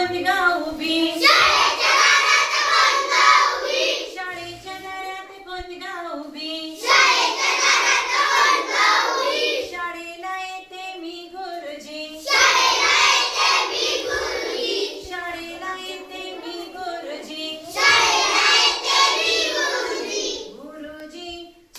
कोणगा उभी शाळेच्या दारात कोणगा उभी शाळेच्या दारात कोणगा उभी शाळेच्या दारात कोणगा उभी शाळेला येते मी गुरुजी शाळेला येते मी गुरुजी शाळेला येते मी गुरुजी शाळेला येते मी गुरुजी गुरुजी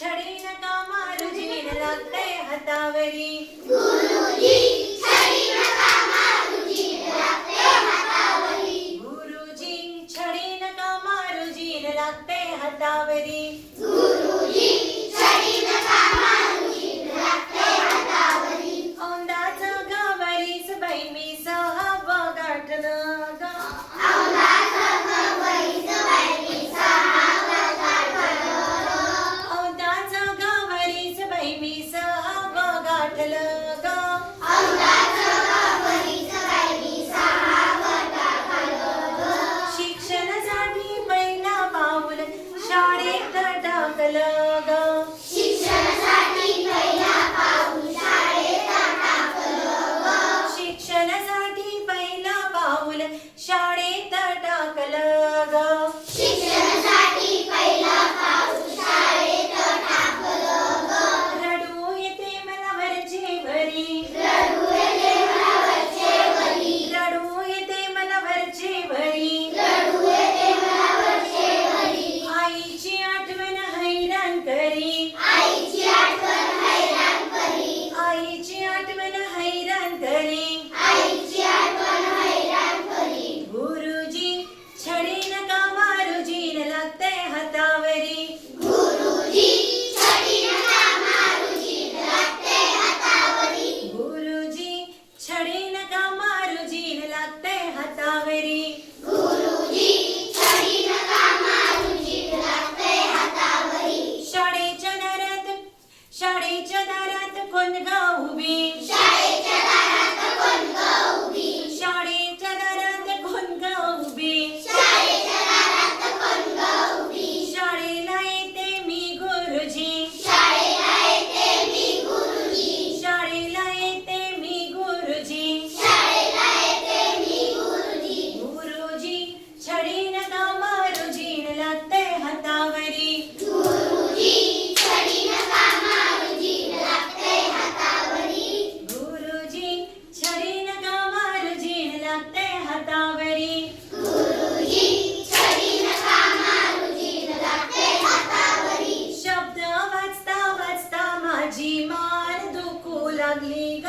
छडी नका मारुजी लागते हातावरी गुरुजी छडी नका मारुजी लागते हातावरी गुरुजी छडी नका मारुजी लागते हातावरी गुरुजी छडी नका मारुजी लागते हातावरी औंदाचं गावारीच बाई मी सहावं गाठलं ग औंधाचं गवळीचं बाई मी सहावं गाठलं औंदाचं गावारीच बाई मी सहावं गाठलं ग औंधाचं गवळीचं बाई मी सहावं गाठलं शिक्षणासाठी पहिला पाऊल शाळेत टाकलं ग शिक्षणासाठी पहिला पाऊल शाळेत टाकलं शिक्षणासाठी पहिला पाऊल शाळेत टाकलं ग शिक्षणासाठी पहिला पाऊल शाळेत टाकलं रडू येते मला वरचे भरी रडू येते मला वरचे वरी रडू येते मला वरचे भरी रडू येते मला वरचे वरी आईची आठवण हैराण करी आईची आठवण हैराण करी आईची आठवण हैराण करी आईची आठवण हैराण करी गुरुजी छडी नका मारुजी लागते हातावरी गुरुजी छडी नका मारुजी लागते हातावरी गुरुजी छडी नका मारुजी लागते हातावरी गुरुजी छडी नका मारुजी लागते हातावरी शाळेच्या दारात कोणगा उभी शाळेच्या दारात कोणगा उभी शाळेच्या दारात कोणगा उभी शाळेच्या दारात कोणगा उभी शाळेला येते मी गुरुजी शाळेला येते मी गुरुजी शाळेला येते मी गुरुजी शाळेला येते मी गुरुजी गुरुजी छडी नका मारुजी लागते हातावरी गुरुजी छडी नका मारुजी लागते हातावरी गुरुजी छडी नका मारुजी लागते हातावरी गुरुजी छडी नका मारुजी लागते हातावरी शब्द वाचता वाचता माझी मान दुखू लागली ग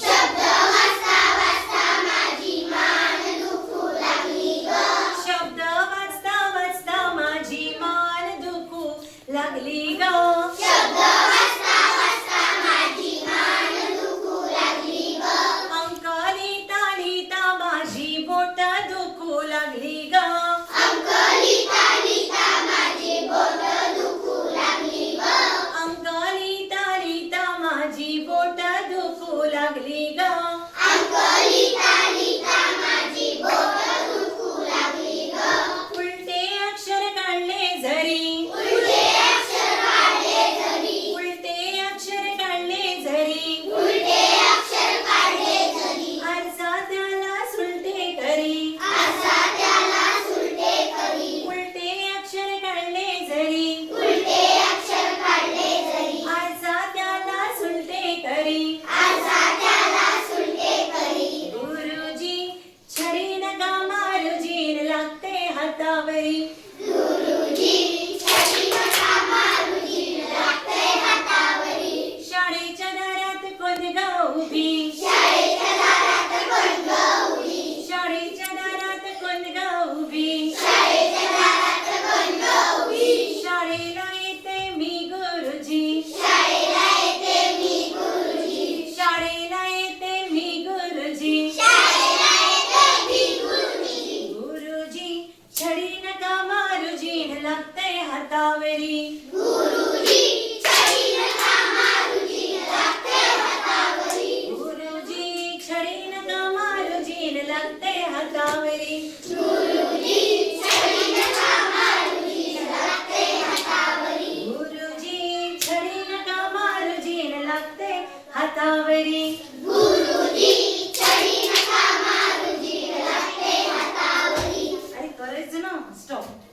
शब्द वाचता वाचता माझी मान दुखू लागली ग शब्द वाचता वाचता माझी मान दुखू लागली ग शब्द वाचता वाचता माझी मान दुखू लागली ग अंक लिहिता लिहिता माझी बोट दुखू लागली ग अंक लिहिता लिहिता माझी बोट दुखू लागली ग अंक लिहिता लिहिता माझी बोट दुखू लागली ग अंक लिहिता लिहिता माझी बोट दुखू लागली ग उलटे अक्षर काढले जरी उलटे अक्षर काढले जरी उलटे अक्षर काढले जरी उलटे अक्षर काढले जरी आरसा त्याला सुलटे करी आरसा त्याला सुलटे करी उलटे अक्षर काढले जरी उलटे अक्षर काढले जरी आरसा त्याला सुलटे करी आरसा त्याला सुलटे करी गुरुजी छडी नका मारुजी लागते हातावरी गुरुजी छडी नका मारुजी लागते हातावरी शाळेच्या दारात कोणगा उभी शाळेच्या दारात कोणगा उभी शाळेच्या दारात कोणगा उभी शाळेच्या दारात कोणगा उभी शाळेला येते मी गुरुजी शाळेला येते मी गुरुजी शाळेला येते मी गुरुजी शाळेला येते मी गुरुजी गुरुजी छडी नका मारुजी लागते हातावरी गुरुजी छडी नका मारुजी लागते हातावरी गुरुजी छडी नका मारुजी लागते हातावरी गुरुजी छडी नका मारुजी लागते हातावरी गुरुजी छडी नका मारुजी लागते हातावरी गुरुजी छडी नका मारुजी लागते करायचं ना स्टॉप